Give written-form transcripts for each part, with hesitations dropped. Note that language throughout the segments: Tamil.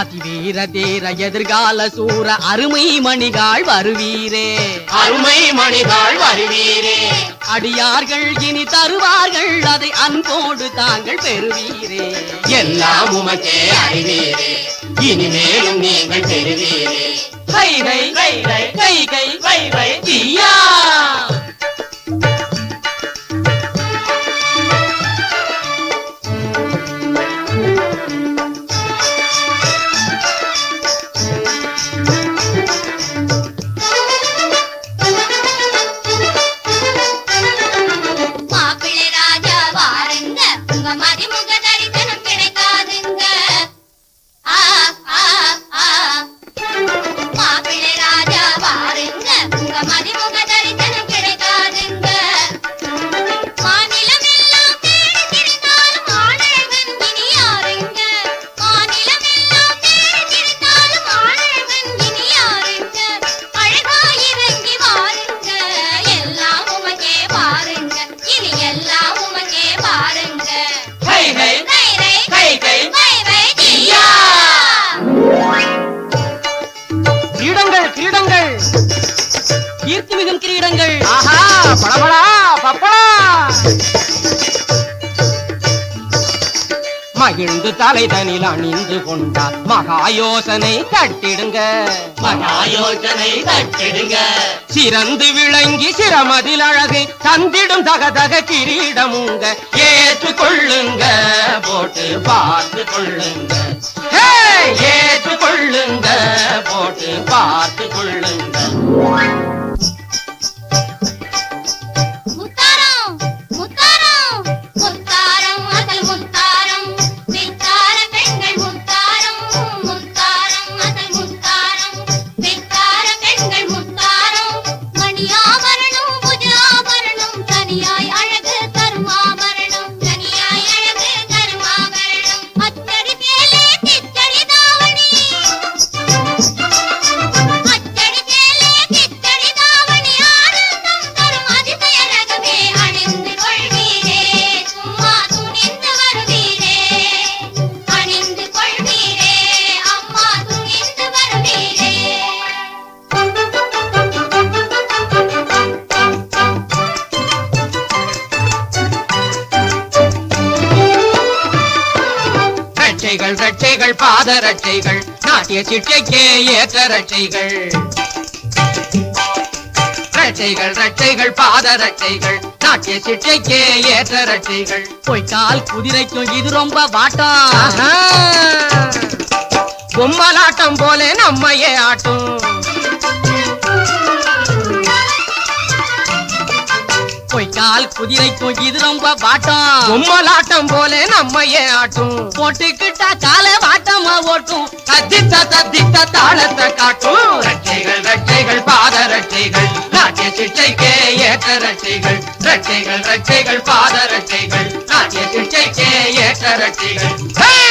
அதிவீர தீர எதிர்கால சூர அருமை மணிகாள் வருவீரே, அருமை மணிகாள் வருவீரே. அடியார்கள் இனி தருவார்கள் அதை அன்போடு தாங்கள் பெறுவீரே. எல்லாம் உமக்கே அறிவீரே, இனிமேலும் நீங்கள் பெறுவீரே. கை கை கை கை கை கை கை கை தீயா. கீர்த்திமிகும் கிரீடங்கள் பளபளா பப்பளா. மகிழ்ந்து தலைதனில் அணிந்து கொண்டார் மகாயோசனை தட்டிடுங்க, மகாயோசனை தட்டிடுங்க. சிறந்து விளங்கி சிரமதில் அழகு தந்திடும் தகதக கிரீடமுங்க. ஏற்றுக்கொள்ளுங்க போட்டு பார்த்து கொள்ளுங்க, ஏற்றுக்கொள்ளுங்க போட்டு பார்த்து கொள்ளுங்க. ரட்சைகள் பாத ரட்சைகள் நாட்டிய சிட்டைக்கே ஏற்ற ரட்சைகள். ரட்சைகள் பாத ரட்சைகள் நாட்டிய சிட்டைக்கே ஏற்ற ரட்சைகள். பொய்க்கால் குதிரைக்கும் இது ரொம்ப வாட்டம், பொம்மலாட்டம் போல நம்மையே ஆட்டும். பொய்க்கால் குதிரைக்கும் இது ரொம்ப வாட்டம், பொம்மலாட்டம் போல நம்மையே ஆட்டும். போட்டுக்கிட்டா கால வாட்டமா ஓட்டும், தத்தித்த தத்தித்த தாளத்தை காட்டும். ரட்சைகள் பாத ரட்சைகள் நாட்டிய சிட்டைக்கே ஏற்ற ரட்சைகள். ரட்சைகள் பாத ரட்சைகள் நாட்டிய சிட்டைக்கே ஏற்ற ரட்சைகள். சரி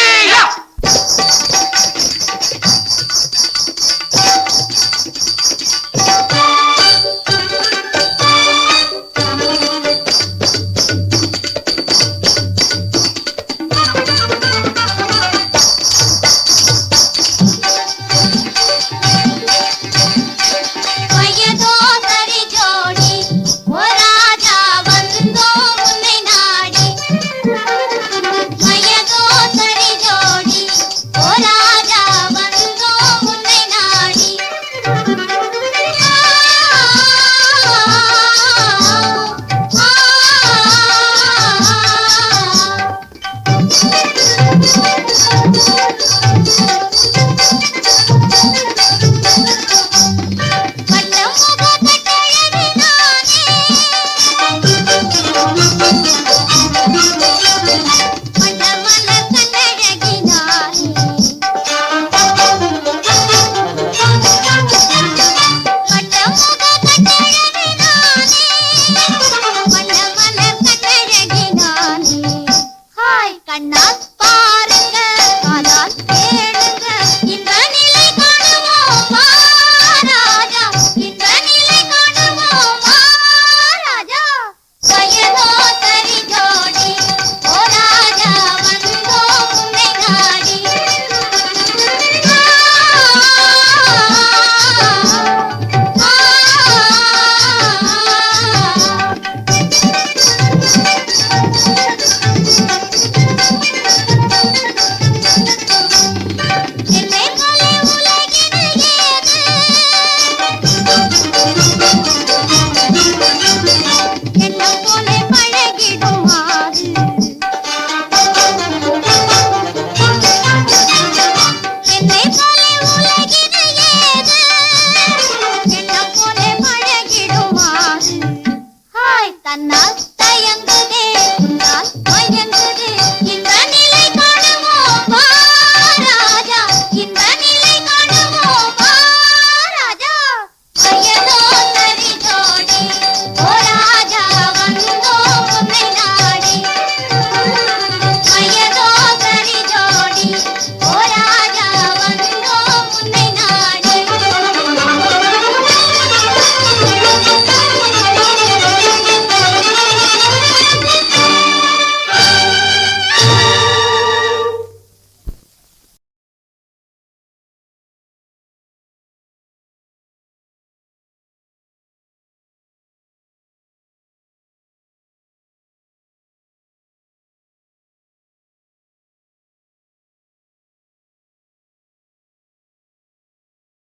Yeah.